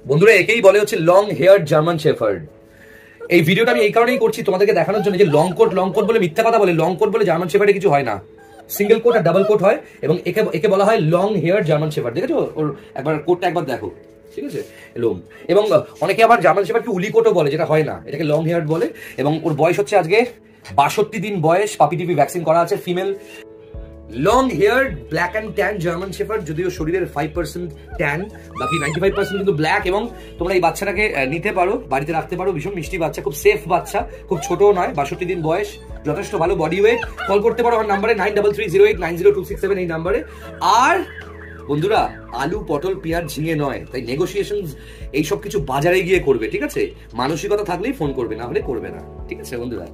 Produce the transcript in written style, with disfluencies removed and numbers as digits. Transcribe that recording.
বন্ধুরা একেই বলে হচ্ছে লং হেয়ার জার্মান শেফার্ড। এই ভিডিওটা আমি এই কারণেই করছি তোমাদেরকে দেখানোর জন্য যে লং কোট বলে মিথ্যা কথা বলে, লং কোট বলে জার্মান শেফার্ডে কিছু হয় না, সিঙ্গেল কোট আর ডাবল কোট হয়, এবং একে বলা হয় লং হেয়ার জার্মান শেফার্ড। দেখেছো ওর একবার কোটটা একবার দেখো, ঠিক আছে লোম। এবং অনেকে আবার জার্মান শেফার্ডকে উলি কোটও বলে, যেটা হয় না, এটাকে লং হেয়ার বলে। এবং ওর বয়স হচ্ছে আজকে 62 দিন বয়স, পাপি টিপি ভ্যাকসিন করা আছে, female, long hair, black and tan German shepherd. যদিও শরীরের 5% ট্যান, বাকি 95% কিন্তু ব্ল্যাক। এবং তোমরা এই বাচ্চাটাকে নিতে পারো, বাড়িতে রাখতে পারো, ভীষণ মিষ্টি বাচ্চা, খুব সেফ বাচ্চা, খুব ছোটও নয়, 62 দিন বয়স, যথেষ্ট ভালো বডি ওয়েট। কল করতে পারো আমার নাম্বারে 9330890267 এই নাম্বারে। আর বন্ধুরা আলু, পটল, পেঁয়াজ, ঝিঙে নয়, তাই নেগোসিয়েশন এইসব কিছু বাজারে গিয়ে করবে, ঠিক আছে? মানসিকতা থাকলেই ফোন করবে, না হলে করবে না, ঠিক আছে বন্ধুরা?